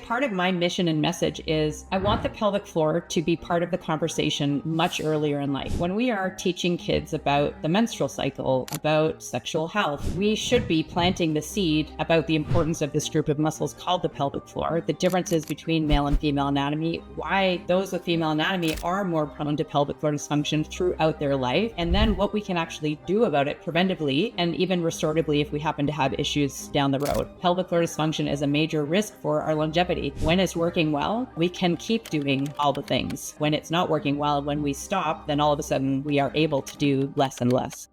part of my mission and message is I want the pelvic floor to be part of the conversation much earlier in life. When we are teaching kids about the menstrual cycle, about sexual health, we should be planting the seed about the importance of this group of muscles called the pelvic floor, the differences between male and female anatomy, why those with female anatomy are more prone to pelvic floor dysfunction throughout their life, and then what we can actually do about it preventively and even restoratively if we happen to have issues down the road. Pelvic floor dysfunction is a major risk for our longevity. When it's working well, we can keep doing all the things. When it's not working well, when we stop, then all of a sudden we are able to do less and less.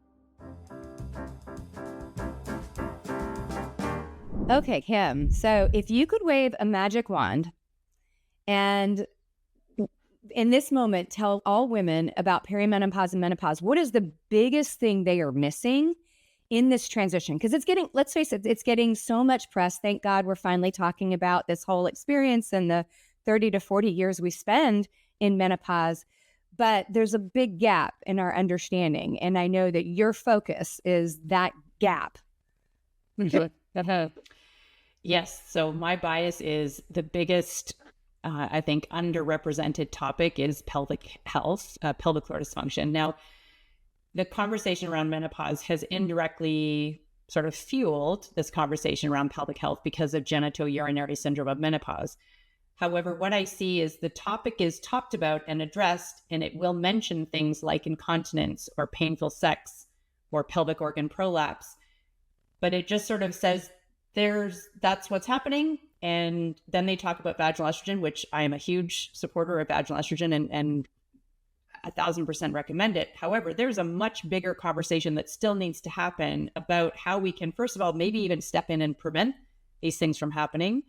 Okay, Kim. So if you could wave a magic wand and in this moment tell all women about perimenopause and menopause, what is the biggest thing they are missing in this transition? Because it's getting, let's face it, it's getting so much press. Thank God we're finally talking about this whole experience and the 30 to 40 years we spend in menopause. But there's a big gap in our understanding. And I know that your focus is that gap. Yes. So my bias is the biggest, I think, underrepresented topic is pelvic health, pelvic floor dysfunction. Now, the conversation around menopause has indirectly sort of fueled this conversation around pelvic health because of genitourinary syndrome of menopause. However, what I see is the topic is talked about and addressed, and it will mention things like incontinence or painful sex or pelvic organ prolapse, but it just sort of says that's what's happening. And then they talk about vaginal estrogen, which I am a huge supporter of vaginal estrogen and 1,000% recommend it. However, there's a much bigger conversation that still needs to happen about how we can, first of all, maybe even step in and prevent these things from happening.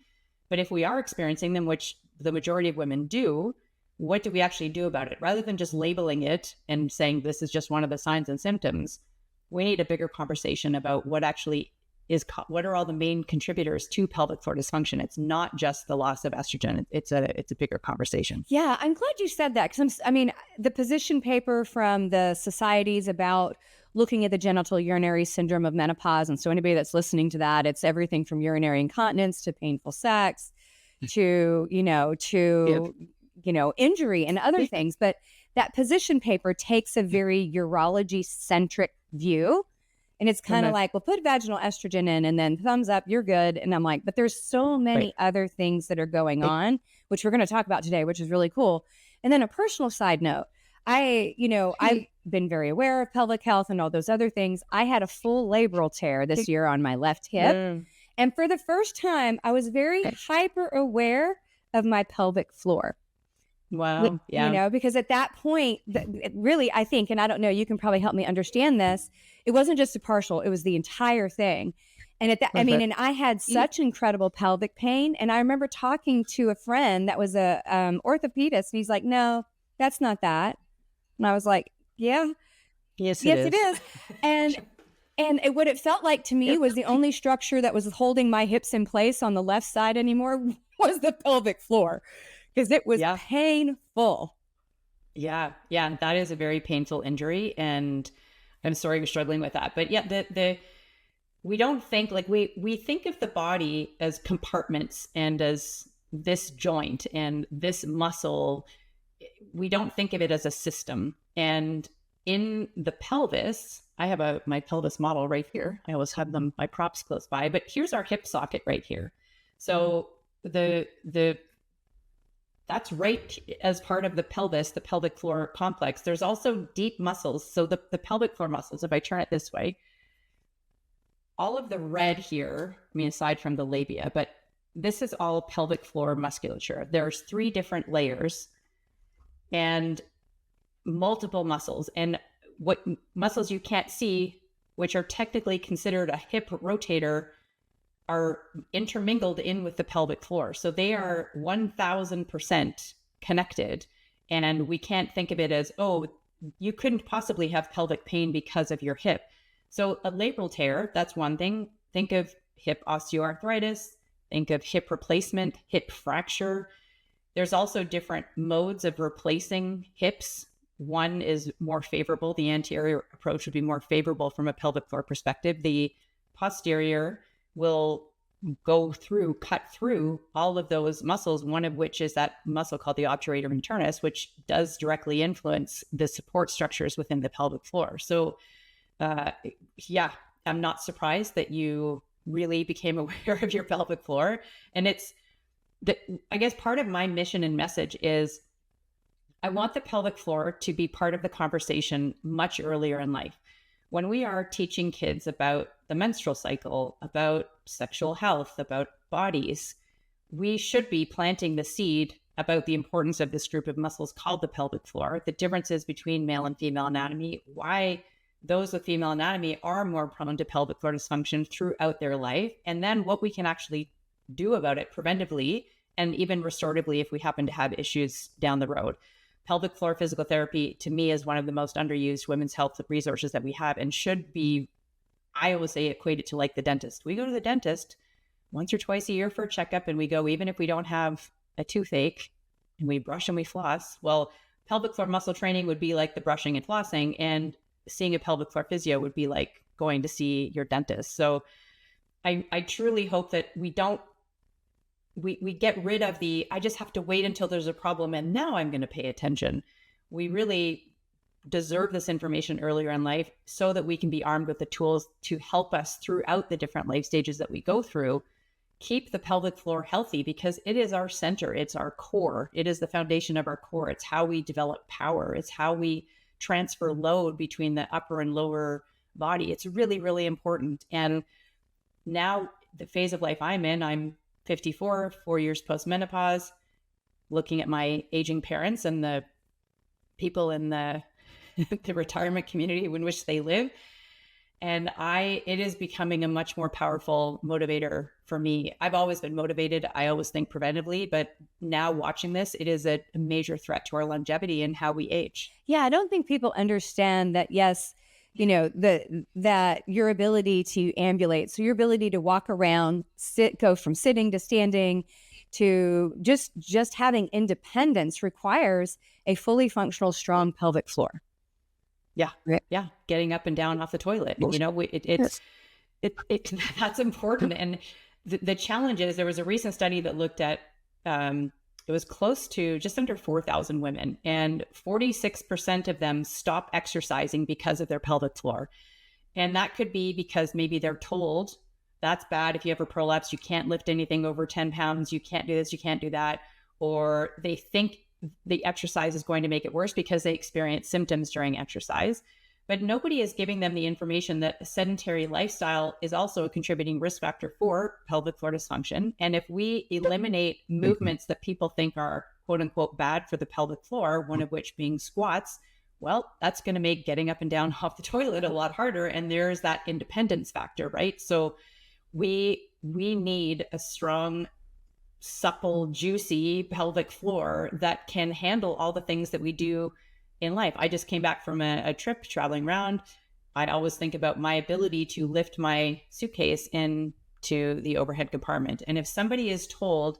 But if we are experiencing them, which the majority of women do, what do we actually do about it? Rather than just labeling it and saying this is just one of the signs and symptoms, we need a bigger conversation about what actually what are all the main contributors to pelvic floor dysfunction. It's not just the loss of estrogen. It's a bigger conversation. Yeah, I'm glad you said that because the position paper from the societies about looking at the genital urinary syndrome of menopause. And so anybody that's listening to that, it's everything from urinary incontinence to painful sex to injury and other things. But that position paper takes a very urology centric view. And it's kind of like, well, put vaginal estrogen in and then thumbs up, you're good. And I'm like, but there's so many other things that are going on, which we're going to talk about today, which is really cool. And then a personal side note, I've been very aware of pelvic health and all those other things. I had a full labral tear this year on my left hip. And for the first time, I was very hyper aware of my pelvic floor. Wow. Yeah. Because at that point, really, I think, and I don't know, you can probably help me understand this. It wasn't just a partial, it was the entire thing. And at that, and I had such incredible pelvic pain. And I remember talking to a friend that was a orthopedist, and he's like, no, that's not that. And I was like, yeah. Yes, it is. And what it felt like to me was the only structure that was holding my hips in place on the left side anymore was the pelvic floor. Because it was painful. Yeah. That is a very painful injury. And I'm sorry you're struggling with that. But yeah, we don't think like we think of the body as compartments and as this joint and this muscle. We don't think of it as a system. And in the pelvis, I have my pelvis model right here. I always have my props close by, but here's our hip socket right here. So that's right as part of the pelvis, the pelvic floor complex. There's also deep muscles. So the pelvic floor muscles, if I turn it this way, all of the red here, aside from the labia, but this is all pelvic floor musculature. There's 3 different layers and multiple muscles. And what muscles you can't see, which are technically considered a hip rotator, are intermingled in with the pelvic floor. So they are 1000% connected. And we can't think of it as, oh, you couldn't possibly have pelvic pain because of your hip. So a labral tear, that's one thing. Think of hip osteoarthritis, think of hip replacement, hip fracture. There's also different modes of replacing hips. One is more favorable. The anterior approach would be more favorable from a pelvic floor perspective. The posterior will cut through all of those muscles, one of which is that muscle called the obturator internus, which does directly influence the support structures within the pelvic floor. So, yeah, I'm not surprised that you really became aware of your pelvic floor. And I guess part of my mission and message is I want the pelvic floor to be part of the conversation much earlier in life. When we are teaching kids about the menstrual cycle, about sexual health, about bodies, we should be planting the seed about the importance of this group of muscles called the pelvic floor, the differences between male and female anatomy, why those with female anatomy are more prone to pelvic floor dysfunction throughout their life, and then what we can actually do about it preventively and even restoratively if we happen to have issues down the road. Pelvic floor physical therapy, to me, is one of the most underused women's health resources that we have and should be, I always say, equated to like the dentist. We go to the dentist once or twice a year for a checkup, and we go even if we don't have a toothache, and we brush and we floss. Well, pelvic floor muscle training would be like the brushing and flossing, and seeing a pelvic floor physio would be like going to see your dentist. So I truly hope that we get rid of I just have to wait until there's a problem and now I'm going to pay attention. We really deserve this information earlier in life so that we can be armed with the tools to help us throughout the different life stages that we go through, keep the pelvic floor healthy, because it is our center. It's our core. It is the foundation of our core. It's how we develop power. It's how we transfer load between the upper and lower body. It's really, really important. And now the phase of life I'm in, I'm 54, 4 years post-menopause, looking at my aging parents and the people in the retirement community in which they live. And it is becoming a much more powerful motivator for me. I've always been motivated. I always think preventively, but now watching this, it is a major threat to our longevity and how we age. Yeah, I don't think people understand that, yes, that your ability to ambulate, so your ability to walk around, go from sitting to standing to just having independence requires a fully functional, strong pelvic floor. Yeah. Right. Yeah. Getting up and down off the toilet, that's important. And the challenge is there was a recent study that looked at, it was close to just under 4,000 women, and 46% of them stop exercising because of their pelvic floor. And that could be because maybe they're told that's bad. If you have a prolapse, you can't lift anything over 10 pounds. You can't do this, you can't do that. Or they think the exercise is going to make it worse because they experience symptoms during exercise. But nobody is giving them the information that a sedentary lifestyle is also a contributing risk factor for pelvic floor dysfunction. And if we eliminate movements that people think are quote unquote bad for the pelvic floor, one of which being squats, well, that's going to make getting up and down off the toilet a lot harder. And there's that independence factor, right? So we need a strong, supple, juicy pelvic floor that can handle all the things that we do in life. I just came back from a trip traveling around. I always think about my ability to lift my suitcase into the overhead compartment. And if somebody is told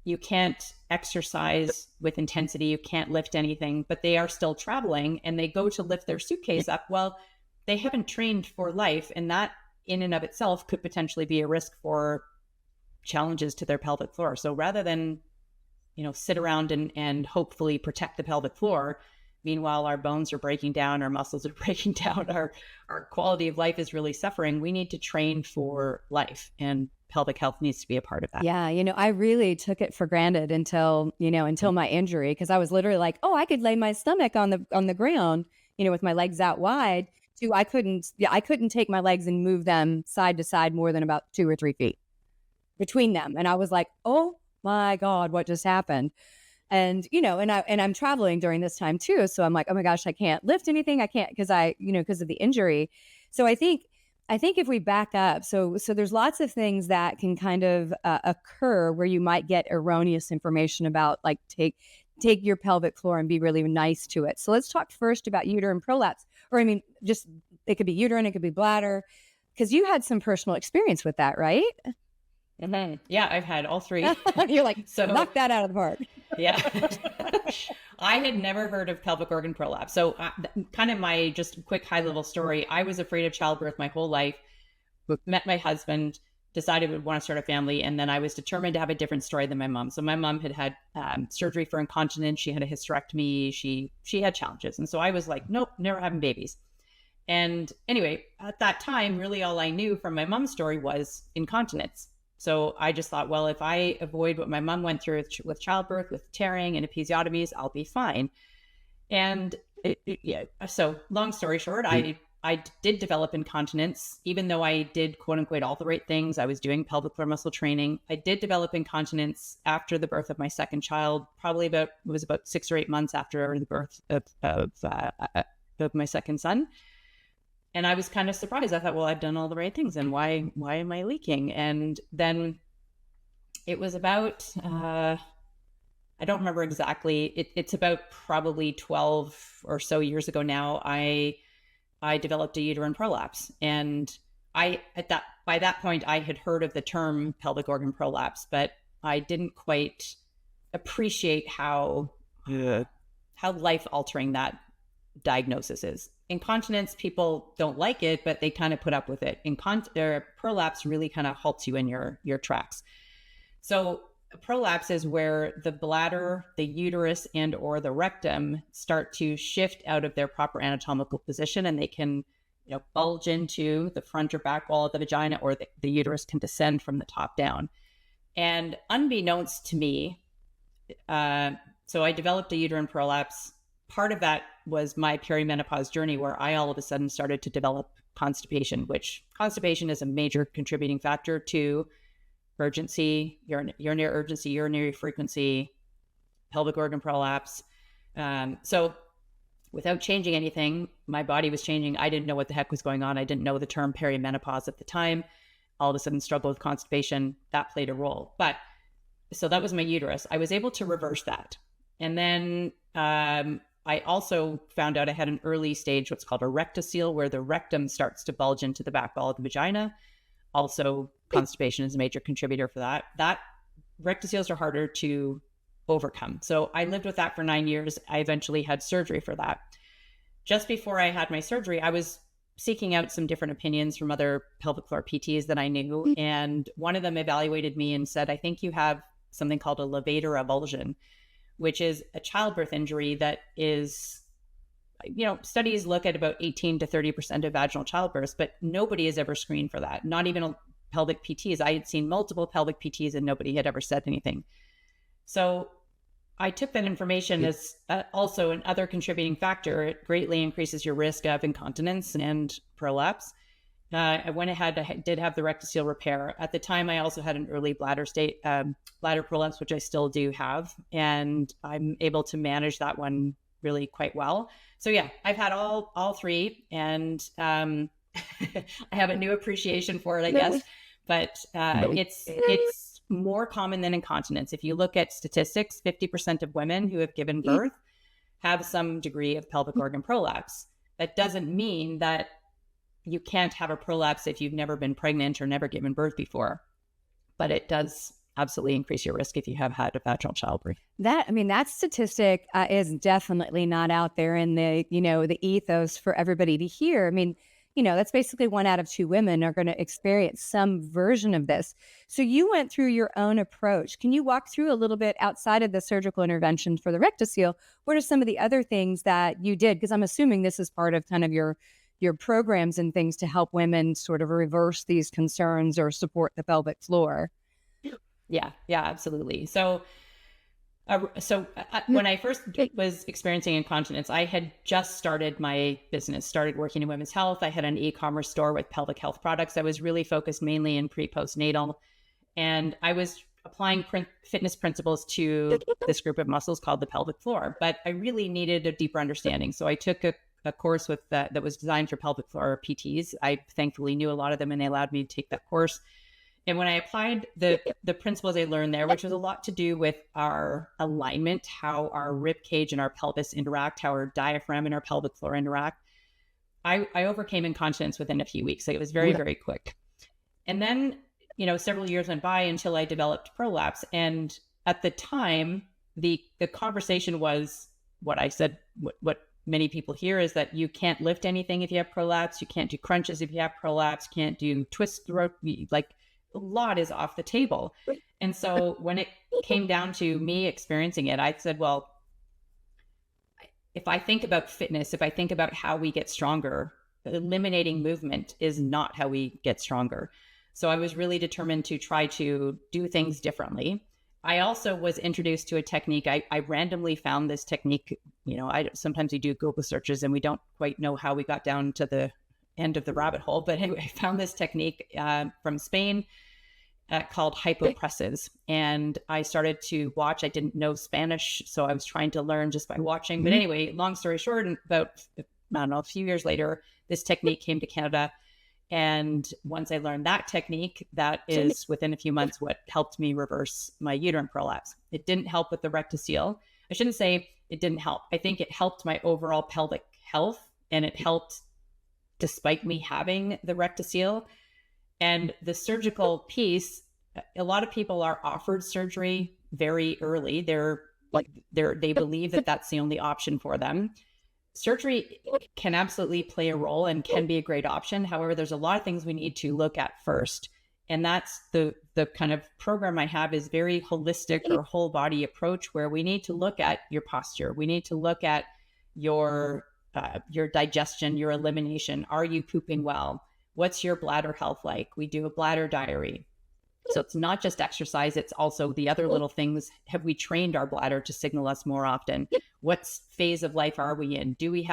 you can't exercise with intensity, you can't lift anything, but they are still traveling and they go to lift their suitcase up, well, they haven't trained for life. And that in and of itself could potentially be a risk for challenges to their pelvic floor. So rather than, sit around and hopefully protect the pelvic floor, meanwhile, our bones are breaking down, our muscles are breaking down, our quality of life is really suffering. We need to train for life, and pelvic health needs to be a part of that. Yeah. I really took it for granted until my injury, because I was literally like, oh, I could lay my stomach on the ground, with my legs out wide. I couldn't take my legs and move them side to side more than about 2 or 3 feet between them. And I was like, oh my God, what just happened? And, I'm traveling during this time too. So I'm like, oh my gosh, I can't lift anything. I can't, because of the injury. So I think if we back up, so there's lots of things that can kind of occur where you might get erroneous information about, like, take your pelvic floor and be really nice to it. So let's talk first about uterine prolapse, or just, it could be uterine, it could be bladder, because you had some personal experience with that, right? Mm-hmm. Yeah, I've had all three. You're like, so knock that out of the park. Yeah. I had never heard of pelvic organ prolapse. So kind of my just quick high level story. I was afraid of childbirth my whole life. Met my husband. decided I would want to start a family. And then I was determined to have a different story than my mom. So my mom had surgery for incontinence. She had a hysterectomy. She had challenges. And so I was like, nope, never having babies. And anyway, at that time, really all I knew from my mom's story was incontinence. So I just thought, well, if I avoid what my mom went through with childbirth, with tearing and episiotomies, I'll be fine. And so long story short, I did develop incontinence, even though I did quote unquote all the right things. I was doing pelvic floor muscle training. I did develop incontinence after the birth of my second child, it was about 6 or 8 months after the birth of my second son. And I was kind of surprised. I thought, well, I've done all the right things, and why am I leaking? And then it was about, I don't remember exactly. It's about probably 12 or so years ago now. I developed a uterine prolapse, and by that point I had heard of the term pelvic organ prolapse, but I didn't quite appreciate how life altering that diagnosis is. Incontinence, people don't like it, but they kind of put up with it. Prolapse really kind of halts you in your tracks. So prolapse is where the bladder, the uterus, and or the rectum start to shift out of their proper anatomical position, and they can, bulge into the front or back wall of the vagina, or the uterus can descend from the top down. And unbeknownst to me, so I developed a uterine prolapse. Part of that was my perimenopause journey, where I all of a sudden started to develop constipation, which constipation is a major contributing factor to urgency, urinary urgency, urinary frequency, pelvic organ prolapse. So without changing anything, my body was changing. I didn't know what the heck was going on. I didn't know the term perimenopause at the time. All of a sudden struggled with constipation. That played a role. So that was my uterus. I was able to reverse that. And then I also found out I had an early stage, what's called a rectocele, where the rectum starts to bulge into the back wall of the vagina. Also, constipation is a major contributor for that. Rectoceles are harder to overcome. So I lived with that for 9 years. I eventually had surgery for that. Just before I had my surgery, I was seeking out some different opinions from other pelvic floor PTs that I knew. And one of them evaluated me and said, I think you have something called a levator avulsion, which is a childbirth injury that is, studies look at about 18 to 30% of vaginal childbirths, but nobody has ever screened for that. Not even pelvic PTs. I had seen multiple pelvic PTs and nobody had ever said anything. So I took that information as also another contributing factor. It greatly increases your risk of incontinence and prolapse. I went ahead, I did have the rectocele repair. At the time, I also had an early bladder prolapse, which I still do have. And I'm able to manage that one really quite well. So yeah, I've had all three, and I have a new appreciation for it, I guess. But it's more common than incontinence. If you look at statistics, 50% of women who have given birth have some degree of pelvic organ prolapse. That doesn't mean that you can't have a prolapse if you've never been pregnant or never given birth before, but it does absolutely increase your risk if you have had a vaginal childbirth. That statistic is definitely not out there in the ethos for everybody to hear. That's basically 1 out of 2 women are going to experience some version of this. So you went through your own approach. Can you walk through a little bit outside of the surgical intervention for the rectocele? What are some of the other things that you did? Because I'm assuming this is part of kind of your programs and things to help women sort of reverse these concerns or support the pelvic floor. Yeah, absolutely. So when I first was experiencing incontinence, I had just started my business, started working in women's health. I had an e-commerce store with pelvic health products. I was really focused mainly in pre-postnatal, and I was applying fitness principles to this group of muscles called the pelvic floor. But I really needed a deeper understanding. So I took a course that was designed for pelvic floor PTs. I thankfully knew a lot of them, and they allowed me to take that course. And when I applied the principles I learned there, which was a lot to do with our alignment, how our rib cage and our pelvis interact, how our diaphragm and our pelvic floor interact, I overcame incontinence within a few weeks. So it was very, very quick. And then, several years went by until I developed prolapse. And at the time, the conversation was what I said, what many people hear is that you can't lift anything if you have prolapse. You can't do crunches if you have prolapse. You can't do twist throat. a lot is off the table. And so when it came down to me experiencing it, I said, well, if I think about fitness, if I think about how we get stronger, eliminating movement is not how we get stronger. So I was really determined to try to do things differently. I also was introduced to a technique. I randomly found this technique. Sometimes we do Google searches and we don't quite know how we got down to the end of the rabbit hole. But anyway, I found this technique from Spain called hypopresses. And I started to watch. I didn't know Spanish, so I was trying to learn just by watching. But anyway, long story short, about, a few years later, this technique came to Canada. And once I learned that technique, that is within a few months what helped me reverse my uterine prolapse. It didn't help with the rectocele. I shouldn't say it didn't help. I think it helped my overall pelvic health, and it helped despite me having the rectocele. And the surgical piece, a lot of people are offered surgery very early. They believe that that's the only option for them. Surgery can absolutely play a role and can be a great option. However, there's a lot of things we need to look at first. And that's the kind of program I have is very holistic or whole body approach, where we need to look at your posture. We need to look at your digestion, your elimination. Are you pooping well? What's your bladder health like? We do a bladder diary. So it's not just exercise, it's also the other little things. Have we trained our bladder to signal us more often? What phase of life are we in? Do we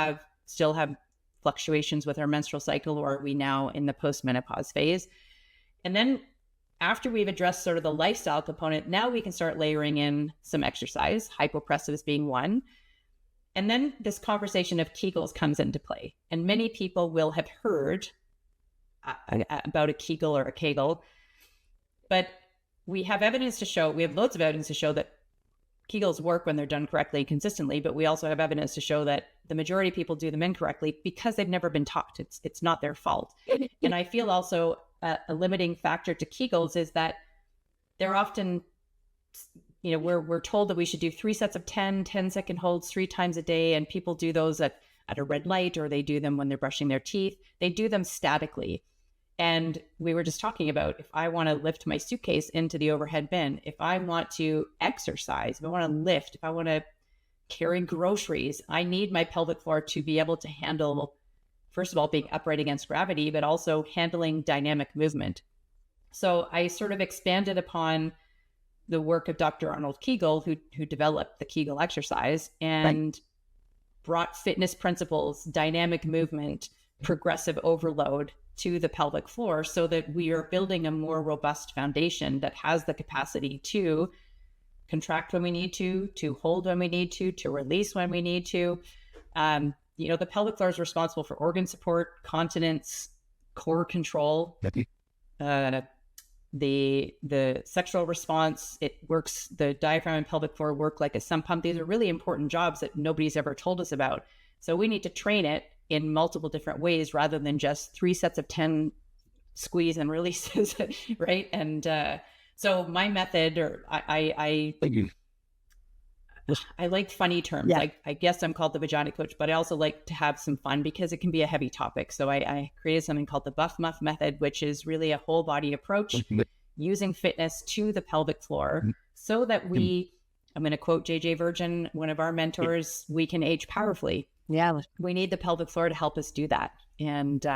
still have fluctuations with our menstrual cycle, or are we now in the post-menopause phase? And then after we've addressed sort of the lifestyle component, now we can start layering in some exercise, hypopressives being one. And then this conversation of Kegels comes into play. And many people will have heard about a Kegel or a Kegel. But we have loads of evidence to show that Kegels work when they're done correctly, consistently, but we also have evidence to show that the majority of people do them incorrectly because they've never been taught. It's not their fault. And I feel also a limiting factor to Kegels is that they're often, we're told that we should do 3 sets of 10-second holds 3 times a day, and people do those at a red light, or they do them when they're brushing their teeth. They do them statically. And we were just talking about, if I want to lift my suitcase into the overhead bin, if I want to exercise, if I want to lift, if I want to carry groceries, I need my pelvic floor to be able to handle, first of all, being upright against gravity, but also handling dynamic movement. So I sort of expanded upon the work of Dr. Arnold Kegel, who developed the Kegel exercise, and brought fitness principles, dynamic movement, progressive overload to the pelvic floor, so that we are building a more robust foundation that has the capacity to contract when we need to hold when we need to release when we need to. The pelvic floor is responsible for organ support, continence, core control, the sexual response. It works, the diaphragm and pelvic floor work like a sump pump. These are really important jobs that nobody's ever told us about. So we need to train it in multiple different ways rather than just 3 sets of 10 squeeze and releases, right? And so my method, or I like funny terms. Yeah. I guess I'm called the Vagina coach, but I also like to have some fun because it can be a heavy topic. So I created something called the Buff Muff Method, which is really a whole body approach using fitness to the pelvic floor so that I'm going to quote JJ Virgin, one of our mentors, we can age powerfully. Yeah. We need the pelvic floor to help us do that. And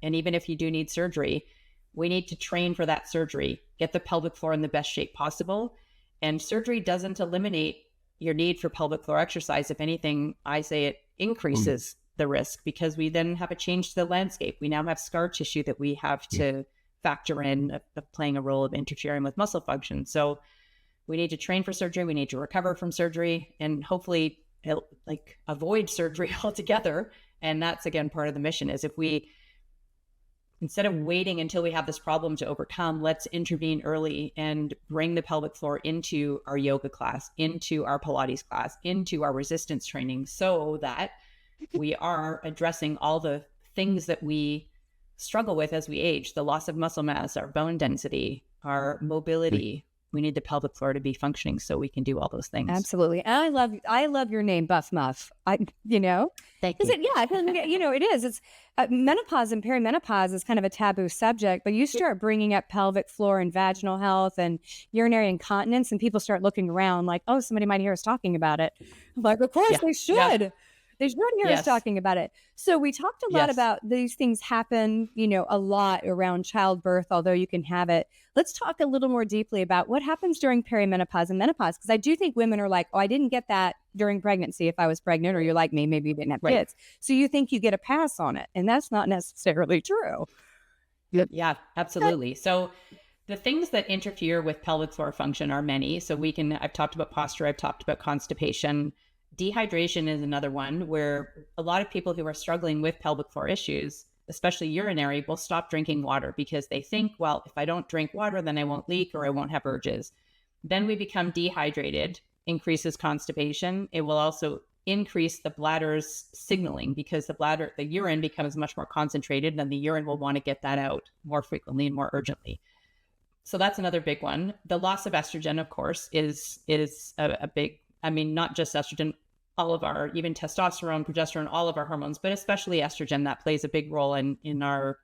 even if you do need surgery, we need to train for that surgery, get the pelvic floor in the best shape possible. And surgery doesn't eliminate your need for pelvic floor exercise. If anything, I say it increases the risk, because we then have a change to the landscape. We now have scar tissue that we have to factor in, playing a role of interfering with muscle function. So we need to train for surgery. We need to recover from surgery, and hopefully avoid surgery altogether. And that's, again, part of the mission is, if we, instead of waiting until we have this problem to overcome, let's intervene early and bring the pelvic floor into our yoga class, into our Pilates class, into our resistance training, so that we are addressing all the things that we struggle with as we age, the loss of muscle mass, our bone density, our mobility, the pelvic floor to be functioning so we can do all those things. Absolutely. And I love your name, Buff Muff. Thank you. It is. It's menopause and perimenopause is kind of a taboo subject, but you start bringing up pelvic floor and vaginal health and urinary incontinence, and people start looking around like, oh, somebody might hear us talking about it. I'm like, of course they should. Yeah. They should hear us talking about it. So we talked a lot about these things happen, a lot around childbirth, although you can have it. Let's talk a little more deeply about what happens during perimenopause and menopause, because I do think women are like, oh, I didn't get that during pregnancy if I was pregnant, or you're like me, maybe you didn't have kids. So you think you get a pass on it, and that's not necessarily true. Yeah, absolutely. So the things that interfere with pelvic floor function are many. So I've talked about posture, I've talked about constipation. Dehydration is another one where a lot of people who are struggling with pelvic floor issues, especially urinary, will stop drinking water because they think, well, if I don't drink water, then I won't leak or I won't have urges. Then we become dehydrated, increases constipation. It will also increase the bladder's signaling because the urine becomes much more concentrated, and the urine will want to get that out more frequently and more urgently. So that's another big one. The loss of estrogen, of course, is a big, not just estrogen, all of our, even testosterone, progesterone, all of our hormones, but especially estrogen, that plays a big role in our,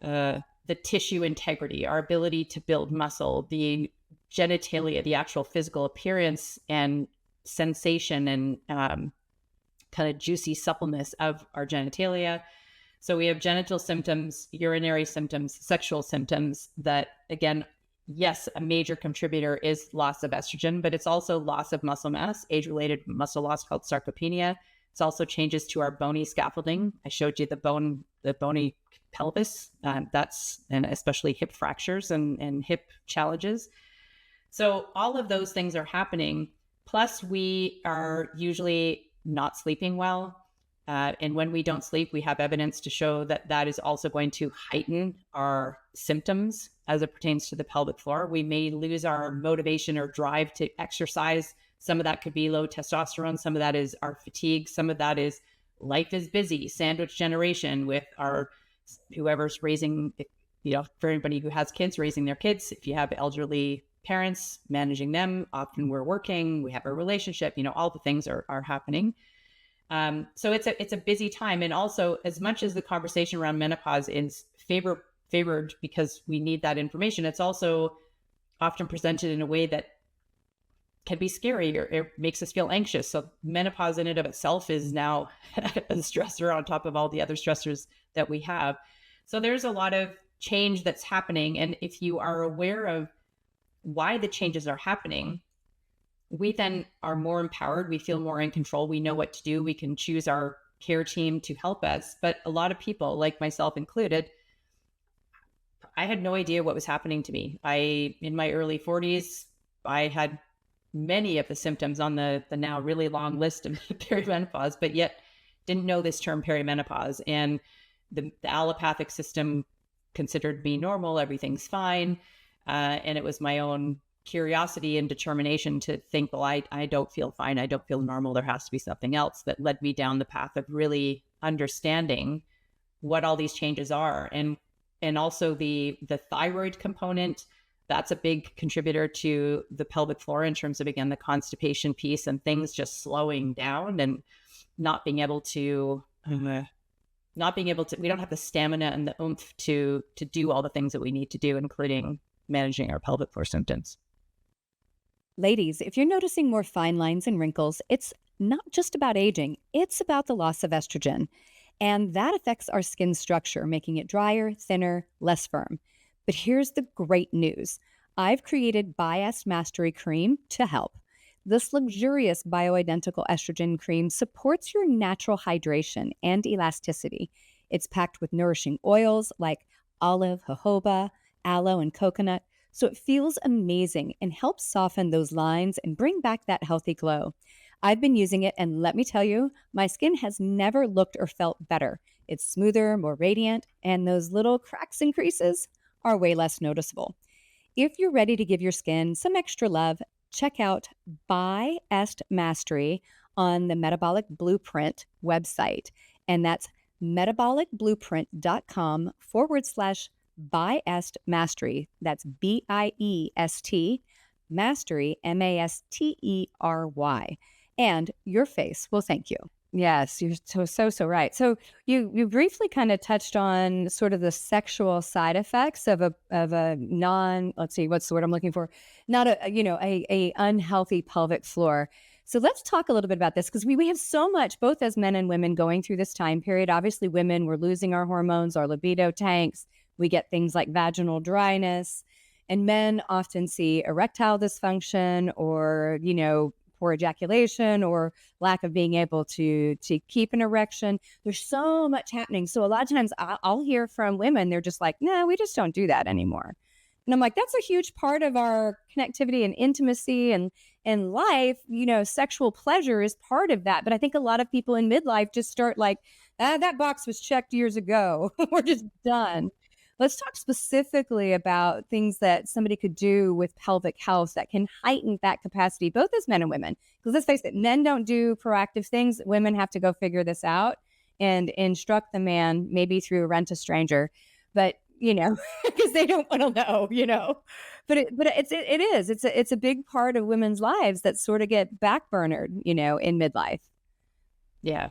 the tissue integrity, our ability to build muscle, the genitalia, the actual physical appearance and sensation and kind of juicy suppleness of our genitalia. So we have genital symptoms, urinary symptoms, sexual symptoms that, again, yes, a major contributor is loss of estrogen, but it's also loss of muscle mass, age-related muscle loss called sarcopenia. It's also changes to our bony scaffolding. I showed you the bony pelvis, and especially hip fractures and hip challenges. So all of those things are happening. Plus, we are usually not sleeping well. And when we don't sleep, we have evidence to show that is also going to heighten our symptoms as it pertains to the pelvic floor. We may lose our motivation or drive to exercise. Some of that could be low testosterone. Some of that is our fatigue. Some of that is life is busy, sandwich generation with whoever's raising, for anybody who has kids, raising their kids. If you have elderly parents, managing them, often we're working, we have a relationship, all the things are happening. So it's a busy time. And also, as much as the conversation around menopause is favored because we need that information, it's also often presented in a way that can be scary or it makes us feel anxious. So menopause in and of itself is now a stressor on top of all the other stressors that we have. So there's a lot of change that's happening. And if you are aware of why the changes are happening, we then are more empowered. We feel more in control. We know what to do. We can choose our care team to help us. But a lot of people, like myself included, I had no idea what was happening to me. In my early 40s, I had many of the symptoms on the now really long list of perimenopause, but yet didn't know this term perimenopause. And the allopathic system considered me normal. Everything's fine. And it was my own curiosity and determination to think, well, I don't feel fine. I don't feel normal. There has to be something else, that led me down the path of really understanding what all these changes are. And also the thyroid component, that's a big contributor to the pelvic floor in terms of, again, the constipation piece and things just slowing down and not being able to, we don't have the stamina and the oomph to do all the things that we need to do, including managing our pelvic floor symptoms. Ladies, if you're noticing more fine lines and wrinkles, it's not just about aging, it's about the loss of estrogen. And that affects our skin structure, making it drier, thinner, less firm. But here's the great news. I've created Menopause Mastery Cream to help. This luxurious bioidentical estrogen cream supports your natural hydration and elasticity. It's packed with nourishing oils like olive, jojoba, aloe, and coconut, so it feels amazing and helps soften those lines and bring back that healthy glow. I've been using it, and let me tell you, my skin has never looked or felt better. It's smoother, more radiant, and those little cracks and creases are way less noticeable. If you're ready to give your skin some extra love, check out Menopause Mastery on the Metabolic Blueprint website. And that's metabolicblueprint.com/ Biest Mastery. That's BIEST Mastery, MASTERY. And your face will thank you. Yes, you're so right. So you briefly kind of touched on sort of the sexual side effects of a non, let's see, what's the word I'm looking for? Not a unhealthy pelvic floor. So let's talk a little bit about this, because we have so much, both as men and women, going through this time period. Obviously, women, we're losing our hormones, our libido tanks. We get things like vaginal dryness, and men often see erectile dysfunction or, poor ejaculation or lack of being able to keep an erection. There's so much happening. So a lot of times I'll hear from women, they're just like, no, we just don't do that anymore. And I'm like, that's a huge part of our connectivity and intimacy and life. Sexual pleasure is part of that. But I think a lot of people in midlife just start like, that box was checked years ago. We're just done. Let's talk specifically about things that somebody could do with pelvic health that can heighten that capacity, both as men and women. Because let's face it, men don't do proactive things. Women have to go figure this out and instruct the man, maybe through Rent a Stranger. But, because they don't want to know, But it's a big part of women's lives that sort of get backburnered, in midlife. Yeah.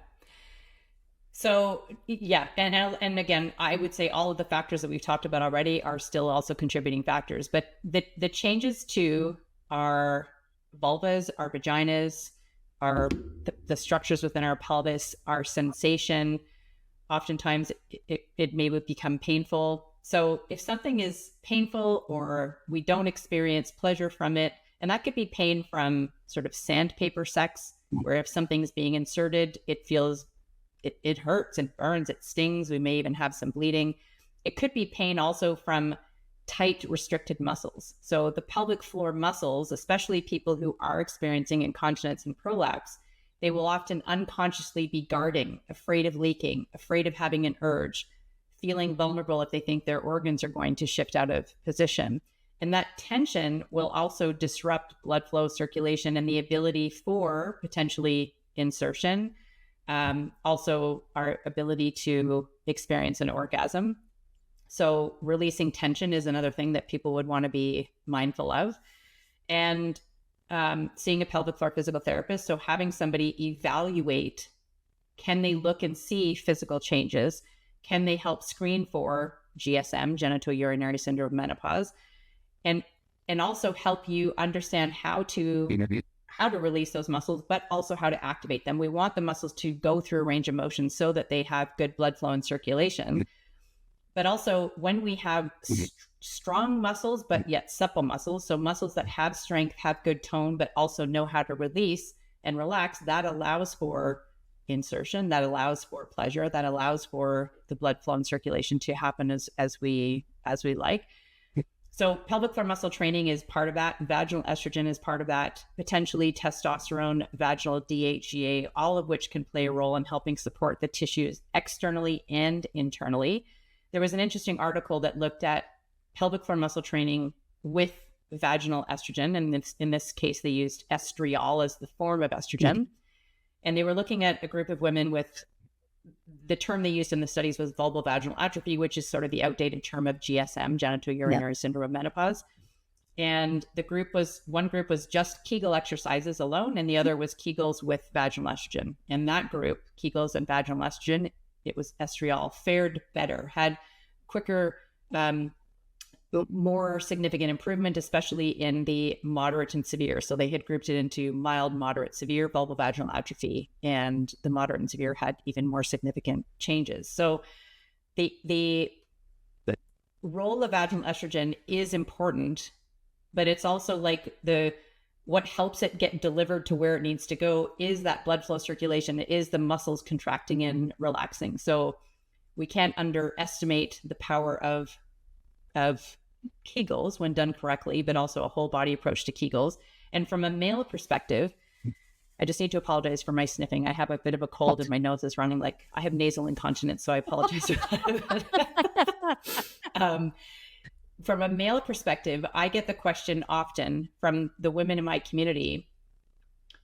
So, yeah. And again, I would say all of the factors that we've talked about already are still also contributing factors, but the changes to our vulvas, our vaginas, the structures within our pelvis, our sensation, oftentimes it may become painful. So if something is painful or we don't experience pleasure from it, and that could be pain from sort of sandpaper sex, where if something's being inserted, it feels it hurts, it burns, it stings. We may even have some bleeding. It could be pain also from tight, restricted muscles. So the pelvic floor muscles, especially people who are experiencing incontinence and prolapse, they will often unconsciously be guarding, afraid of leaking, afraid of having an urge, feeling vulnerable if they think their organs are going to shift out of position. And that tension will also disrupt blood flow, circulation, and the ability for potentially insertion. Also our ability to experience an orgasm. So releasing tension is another thing that people would want to be mindful of. And seeing a pelvic floor physical therapist, so having somebody evaluate, can they look and see physical changes? Can they help screen for GSM, genitourinary syndrome, menopause, and also help you understand how to release those muscles, but also how to activate them. We want the muscles to go through a range of motion so that they have good blood flow and circulation. But also when we have strong muscles, but yet supple muscles, so muscles that have strength, have good tone, but also know how to release and relax, that allows for insertion, that allows for pleasure, that allows for the blood flow and circulation to happen as we like. So pelvic floor muscle training is part of that. Vaginal estrogen is part of that. Potentially testosterone, vaginal DHEA, all of which can play a role in helping support the tissues externally and internally. There was an interesting article that looked at pelvic floor muscle training with vaginal estrogen. And in this case, they used estriol as the form of estrogen. Mm-hmm. And they were looking at a group of women with, the term they used in the studies was vulval vaginal atrophy, which is sort of the outdated term of GSM, genitourinary syndrome of menopause. And one group was just Kegel exercises alone, and the other was Kegels with vaginal estrogen. And that group, Kegels and vaginal estrogen, it was estriol, fared better, had quicker, more significant improvement, especially in the moderate and severe. So they had grouped it into mild, moderate, severe vulval vaginal atrophy, and the moderate and severe had even more significant changes. So the role of vaginal estrogen is important, but it's also like what helps it get delivered to where it needs to go is that blood flow circulation, is the muscles contracting and relaxing. So we can't underestimate the power of Kegels when done correctly, but also a whole body approach to Kegels. And from a male perspective, I just need to apologize for my sniffing. I have a bit of a cold and my nose is running, like I have nasal incontinence, so I apologize for that. From a male perspective, I get the question often from the women in my community.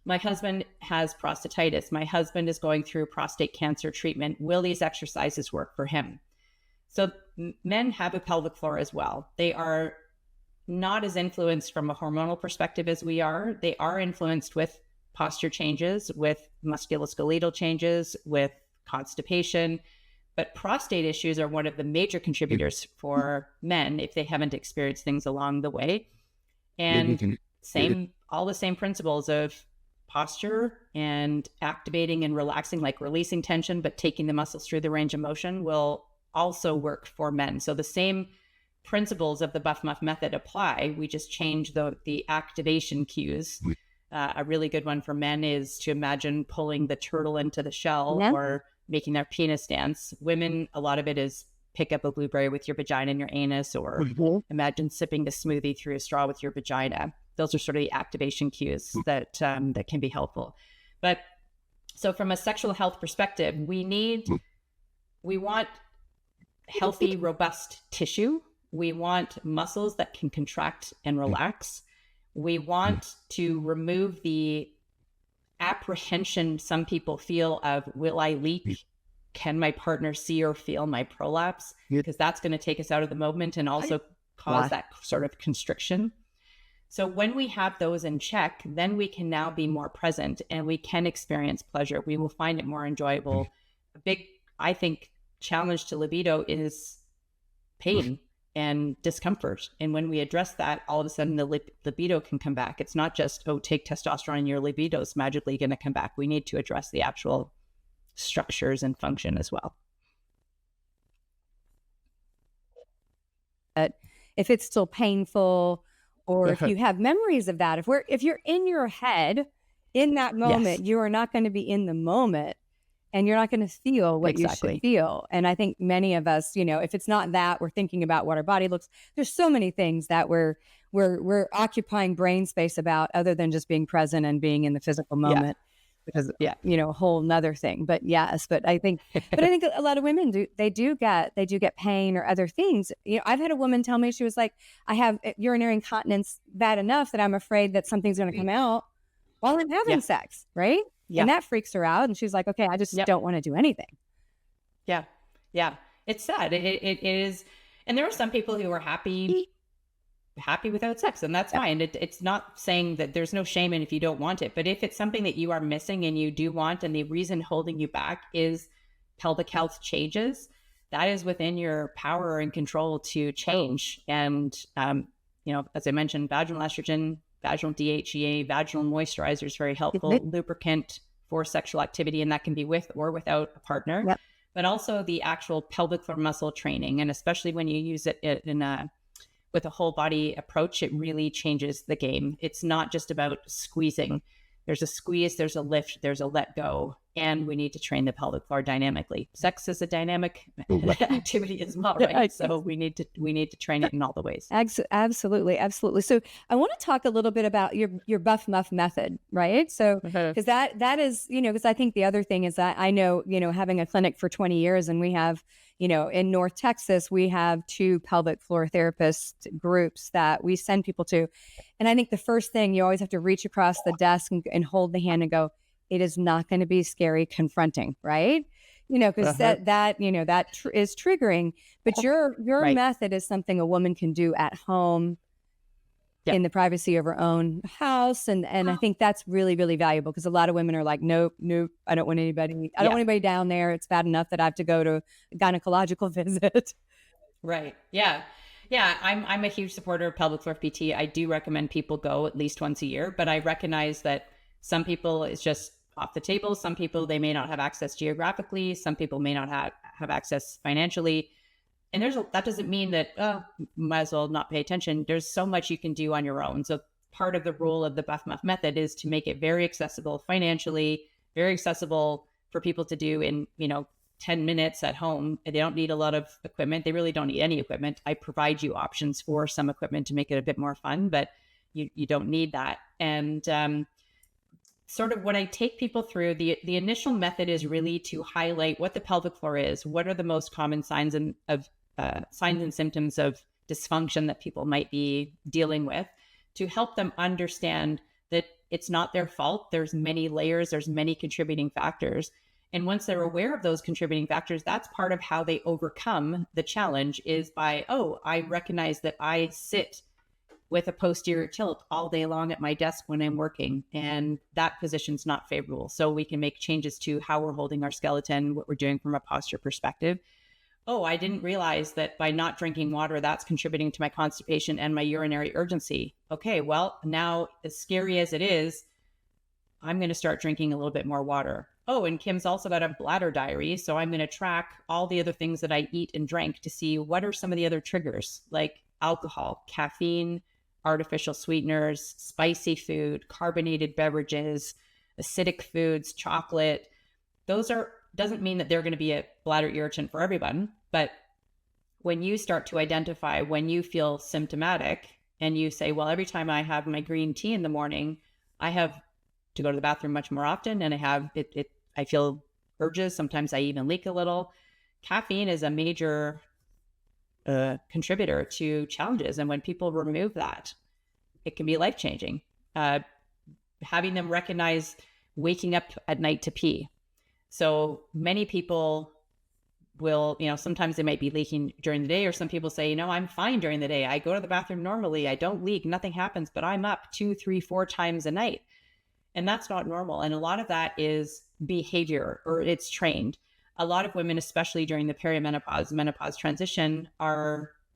My husband has prostatitis. My husband is going through prostate cancer treatment. Will these exercises work for him? So men have a pelvic floor as well. They are not as influenced from a hormonal perspective as we are. They are influenced with posture changes, with musculoskeletal changes, with constipation. But prostate issues are one of the major contributors for men if they haven't experienced things along the way. And all the same principles of posture and activating and relaxing, like releasing tension, but taking the muscles through the range of motion will also work for men. So the same principles of the Buff Muff method apply. We just change the activation cues. A really good one for men is to imagine pulling the turtle into the shell or making their penis dance. Women, a lot of it is pick up a blueberry with your vagina and your anus, or imagine sipping the smoothie through a straw with your vagina. Those are sort of the activation cues that can be helpful. But so from a sexual health perspective, we want healthy, robust tissue. We want muscles that can contract and relax. We want to remove the apprehension some people feel of, will I leak? Can my partner see or feel my prolapse? Because that's going to take us out of the moment and also cause that sort of constriction. So when we have those in check, then we can now be more present and we can experience pleasure. We will find it more enjoyable. A big, I think, challenge to libido is pain and discomfort. And when we address that, all of a sudden the libido can come back. It's not just, oh, take testosterone and your libido is magically going to come back. We need to address the actual structures and function as well. If it's still painful, or if you have memories of that, if you're in your head in that moment, you are not going to be in the moment and you're not going to feel what you should feel. And I think many of us, if it's not that, we're thinking about what our body looks. There's so many things that we're occupying brain space about other than just being present and being in the physical moment. Because a whole nother thing. But I think a lot of women do get pain or other things. I've had a woman tell me, she was like, I have urinary incontinence bad enough that I'm afraid that something's going to come out while I'm having sex, right? And that freaks her out. And she's like, okay, I just don't want to do anything. Yeah. It's sad. It is. And there are some people who are happy without sex, and that's fine. It's not saying that there's no shame in if you don't want it, but if it's something that you are missing and you do want, and the reason holding you back is pelvic health changes, that is within your power and control to change. And as I mentioned, vaginal estrogen, vaginal DHEA, vaginal moisturizer is very helpful. Lubricant for sexual activity, and that can be with or without a partner. But also the actual pelvic floor muscle training, and especially when you use it with a whole body approach, it really changes the game. It's not just about squeezing. There's a squeeze, there's a lift, there's a let go, and we need to train the pelvic floor dynamically. Sex is a dynamic activity as well, right? So we need to train it in all the ways. Absolutely. So I want to talk a little bit about your Buff Muff method, right? So because that is, because I think the other thing is that I know, having a clinic for 20 years, and we have, in North Texas, we have 2 pelvic floor therapist groups that we send people to. And I think the first thing, you always have to reach across the desk and hold the hand and go, it is not going to be scary confronting, right? Because that is triggering. But your method is something a woman can do at home in the privacy of her own house. And I think that's really, really valuable, because a lot of women are like, nope, I don't want anybody. I don't want anybody down there. It's bad enough that I have to go to a gynecological visit. Right. Yeah. I'm a huge supporter of pelvic floor PT. I do recommend people go at least once a year, but I recognize that some people it's just off the table. Some people, they may not have access geographically. Some people may not have access financially. And that doesn't mean that, might as well not pay attention. There's so much you can do on your own. So part of the role of the Buff Muff method is to make it very accessible financially, very accessible for people to do in, 10 minutes at home. They don't need a lot of equipment. They really don't need any equipment. I provide you options for some equipment to make it a bit more fun, but you don't need that. And sort of when I take people through, the initial method is really to highlight what the pelvic floor is. What are the most common signs and symptoms of dysfunction that people might be dealing with, to help them understand that it's not their fault. There's many layers, there's many contributing factors. And once they're aware of those contributing factors, that's part of how they overcome the challenge, is by, oh, I recognize that I sit with a posterior tilt all day long at my desk when I'm working, and that position's not favorable. So we can make changes to how we're holding our skeleton, what we're doing from a posture perspective. Oh, I didn't realize that by not drinking water, that's contributing to my constipation and my urinary urgency. Okay, well, now, as scary as it is, I'm going to start drinking a little bit more water. Oh, and Kim's also got a bladder diary. So I'm going to track all the other things that I eat and drink to see what are some of the other triggers, like alcohol, caffeine, artificial sweeteners, spicy food, carbonated beverages, acidic foods, chocolate. Doesn't mean that they're going to be a bladder irritant for everyone, but when you start to identify when you feel symptomatic and you say, well, every time I have my green tea in the morning, I have to go to the bathroom much more often, and I feel urges. Sometimes I even leak a little. Caffeine is a major contributor to challenges. And when people remove that, it can be life-changing. Having them recognize waking up at night to pee. So many people will, sometimes they might be leaking during the day, or some people say, I'm fine during the day. I go to the bathroom normally. I don't leak, nothing happens, but I'm up 2, 3, 4 times a night. And that's not normal. And a lot of that is behavior, or it's trained. A lot of women, especially during the menopause transition,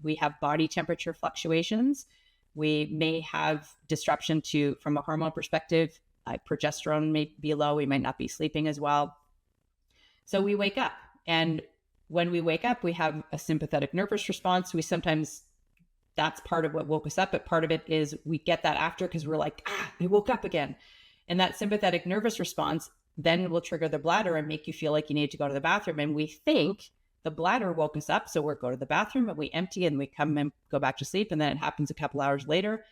we have body temperature fluctuations. We may have disruption from a hormone perspective. Progesterone may be low. We might not be sleeping as well. So we wake up. And when we wake up, we have a sympathetic nervous response. That's part of what woke us up. But part of it is we get that after, because we're like, I woke up again. And that sympathetic nervous response then will trigger the bladder and make you feel like you need to go to the bathroom. And we think the bladder woke us up, so we'll go to the bathroom, and we empty and we come and go back to sleep. And then it happens a couple hours later.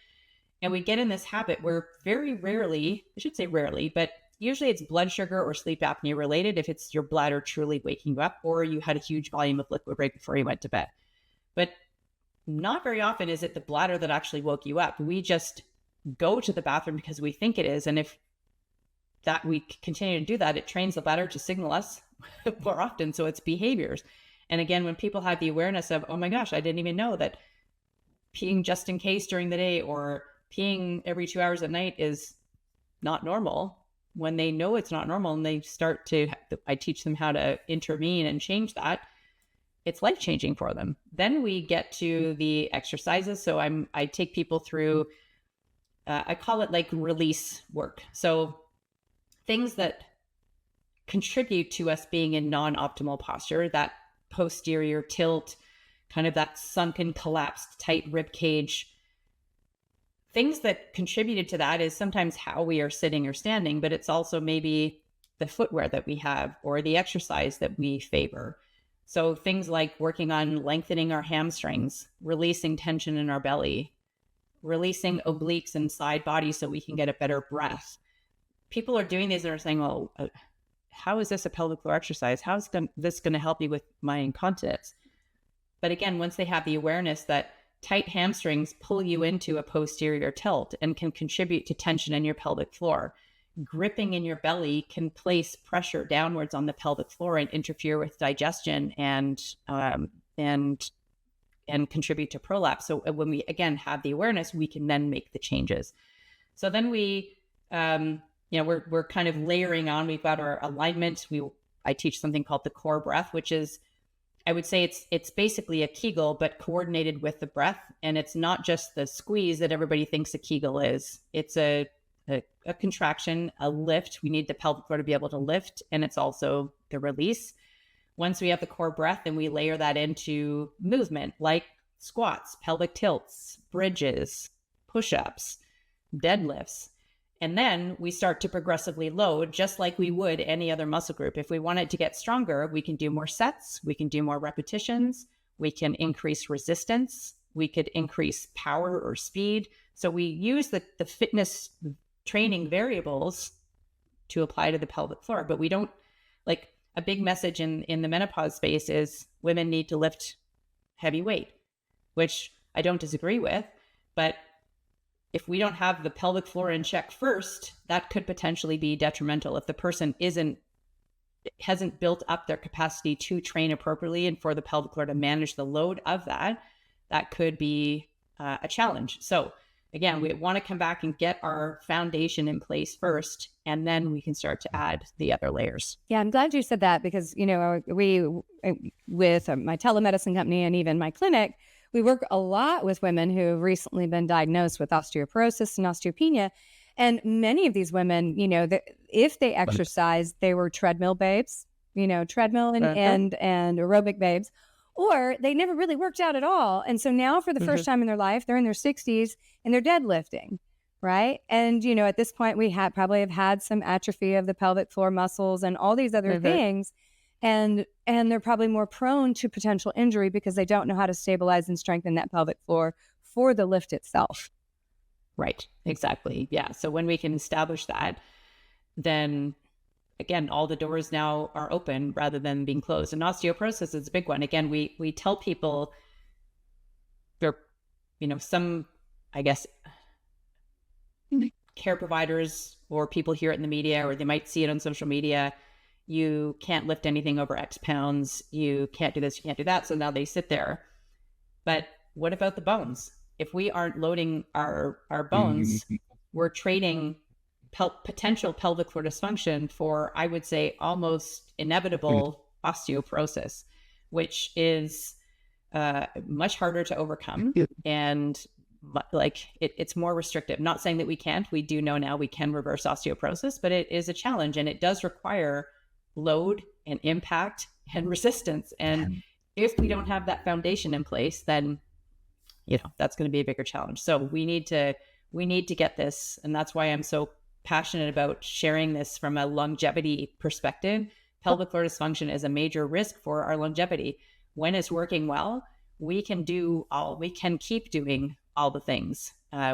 And we get in this habit where very rarely, I should say rarely, but usually it's blood sugar or sleep apnea related if it's your bladder truly waking you up, or you had a huge volume of liquid right before you went to bed. But not very often is it the bladder that actually woke you up. We just go to the bathroom because we think it is. And if that we continue to do that, it trains the bladder to signal us more often. So it's behaviors. And again, when people have the awareness of, oh my gosh, I didn't even know that peeing just in case during the day or peeing every 2 hours at night is not normal. When they know it's not normal and they I teach them how to intervene and change that, it's life-changing for them. Then we get to the exercises. So I take people through, I call it like release work. So things that contribute to us being in non-optimal posture, that posterior tilt, kind of that sunken, collapsed, tight rib cage. Things that contributed to that is sometimes how we are sitting or standing, but it's also maybe the footwear that we have or the exercise that we favor. So things like working on lengthening our hamstrings, releasing tension in our belly, releasing obliques and side body so we can get a better breath. People are doing these and are saying, well, how is this a pelvic floor exercise? How is this going to help me with my incontinence? But again, once they have the awareness that tight hamstrings pull you into a posterior tilt and can contribute to tension in your pelvic floor, gripping in your belly can place pressure downwards on the pelvic floor and interfere with digestion and contribute to prolapse. So when we again have the awareness, we can then make the changes. So then we we're kind of layering on. We've got our alignment. I teach something called the core breath, which is, I would say it's basically a Kegel, but coordinated with the breath. And it's not just the squeeze that everybody thinks a Kegel is. It's a contraction, a lift. We need the pelvic floor to be able to lift. And it's also the release. Once we have the core breath, then we layer that into movement like squats, pelvic tilts, bridges, push-ups, deadlifts. And then we start to progressively load just like we would any other muscle group. If we want it to get stronger, we can do more sets, we can do more repetitions, we can increase resistance, we could increase power or speed. So we use the fitness training variables to apply to the pelvic floor, but we don't, like a big message in the menopause space is women need to lift heavy weight, which I don't disagree with, but if we don't have the pelvic floor in check first, that could potentially be detrimental if the person isn't hasn't built up their capacity to train appropriately and for the pelvic floor to manage the load of that, that could be a challenge. So again, we want to come back and get our foundation in place first, and then we can start to add the other layers. Yeah, I'm glad you said that because, you know, we, with my telemedicine company and even my clinic, we work a lot with women who have recently been diagnosed with osteoporosis and osteopenia. And many of these women, you know, if they exercise, they were treadmill babes, you know, treadmill and aerobic babes, or they never really worked out at all. And so now for the first time in their life, they're in their 60s and they're deadlifting, right? And, you know, at this point, we probably have had some atrophy of the pelvic floor muscles and all these other things. And they're probably more prone to potential injury because they don't know how to stabilize and strengthen that pelvic floor for the lift itself. Right. Exactly. Yeah. So when we can establish that, then again, all the doors now are open rather than being closed. And osteoporosis is a big one. Again, we tell people there, you know, some, I guess, care providers or people hear it in the media, or they might see it on social media. You can't lift anything over X pounds. You can't do this. You can't do that. So now they sit there. But what about the bones? If we aren't loading our bones, we're trading potential pelvic floor dysfunction for, I would say, almost inevitable osteoporosis, which is much harder to overcome. And like it's more restrictive. Not saying that we can't. We do know now we can reverse osteoporosis, but it is a challenge, and it does require load and impact and resistance. And if we don't have that foundation in place, then, you know, that's going to be a bigger challenge. So we need to get this. And that's why I'm so passionate about sharing this from a longevity perspective. Pelvic floor dysfunction is a major risk for our longevity. When it's working well, we can keep doing all the things.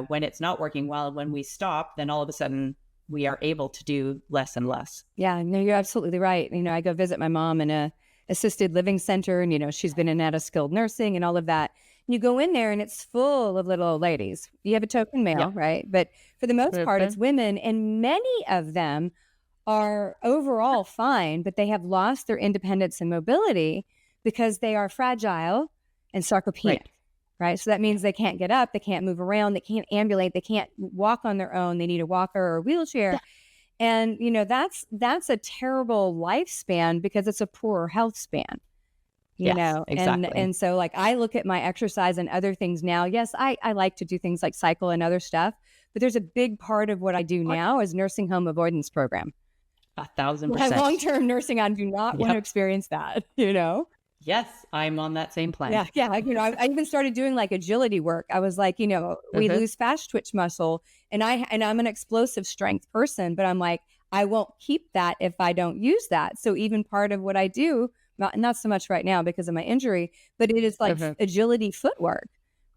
When it's not working well, when we stop, then all of a sudden we are able to do less and less. Yeah, no, you're absolutely right. You know, I go visit my mom in a assisted living center, and, you know, she's been in out of skilled nursing and all of that. You go in there and it's full of little old ladies. You have a token male, right? But for the most part, it's women, and many of them are overall fine, but they have lost their independence and mobility because they are fragile and sarcopenic, right? So that means they can't get up, they can't move around, they can't ambulate, they can't walk on their own, they need a walker or a wheelchair. Yeah. And, you know, that's a terrible lifespan because it's a poor health span. You know, exactly. And so like I look at my exercise and other things now. Yes, I like to do things like cycle and other stuff, but there's a big part of what I do now is nursing home avoidance program. 1,000%. Long-term nursing, I do not want to experience that, you know? Yes, I'm on that same plan. Yeah. You know, I even started doing like agility work. I was like, you know, we lose fast twitch muscle, and I'm an explosive strength person, but I'm like, I won't keep that if I don't use that. So even part of what I do, not so much right now because of my injury, but it is like agility footwork,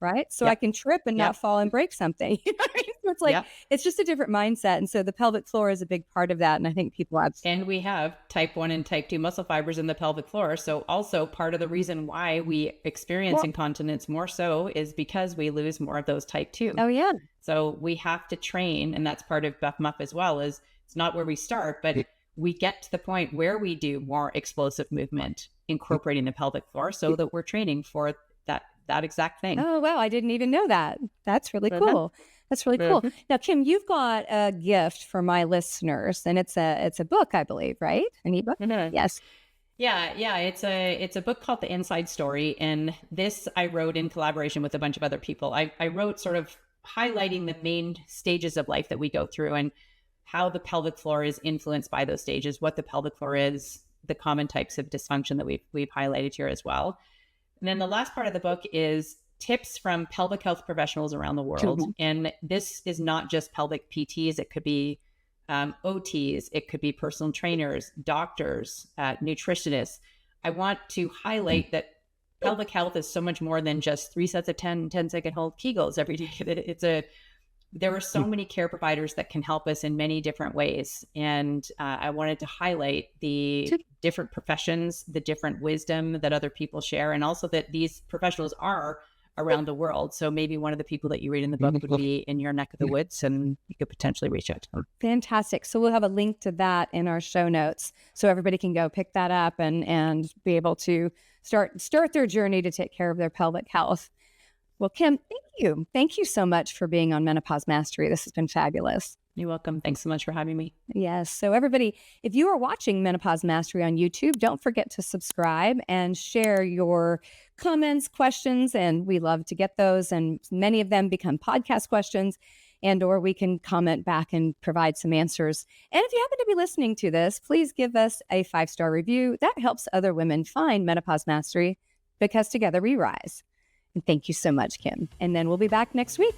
right? So I can trip and not fall and break something. You know what I mean? So it's like, it's just a different mindset. And so the pelvic floor is a big part of that. And I think people have. And we have type 1 and type 2 muscle fibers in the pelvic floor. So also part of the reason why we experience incontinence more so is because we lose more of those type 2. Oh, yeah. So we have to train. And that's part of Buff Muff as well, is it's not where we start, but we get to the point where we do more explosive movement, incorporating the pelvic floor so that we're training for that exact thing. Oh, wow. I didn't even know that. That's really cool. That's really cool. Now, Kim, you've got a gift for my listeners, and it's a book, I believe, right? An ebook? Yes. Yeah. It's a book called The Inside Story. And this I wrote in collaboration with a bunch of other people. I wrote sort of highlighting the main stages of life that we go through and how the pelvic floor is influenced by those stages, what the pelvic floor is, the common types of dysfunction that we've highlighted here as well. And then the last part of the book is tips from pelvic health professionals around the world. And this is not just pelvic PTs. It could be OTs. It could be personal trainers, doctors, nutritionists. I want to highlight that pelvic health is so much more than just 3 sets of 10-second hold Kegels every day. There are so many care providers that can help us in many different ways. And I wanted to highlight the different professions, the different wisdom that other people share, and also that these professionals are around the world. So maybe one of the people that you read in the book would be in your neck of the woods, and you could potentially reach out to them. Fantastic. So we'll have a link to that in our show notes so everybody can go pick that up and be able to start their journey to take care of their pelvic health. Well, Kim, thank you. Thank you so much for being on Menopause Mastery. This has been fabulous. You're welcome. Thanks so much for having me. Yes. So everybody, if you are watching Menopause Mastery on YouTube, don't forget to subscribe and share your comments, questions, and we love to get those. And many of them become podcast questions, and or we can comment back and provide some answers. And if you happen to be listening to this, please give us a 5-star review. That helps other women find Menopause Mastery, because together we rise. And thank you so much, Kim. And then we'll be back next week.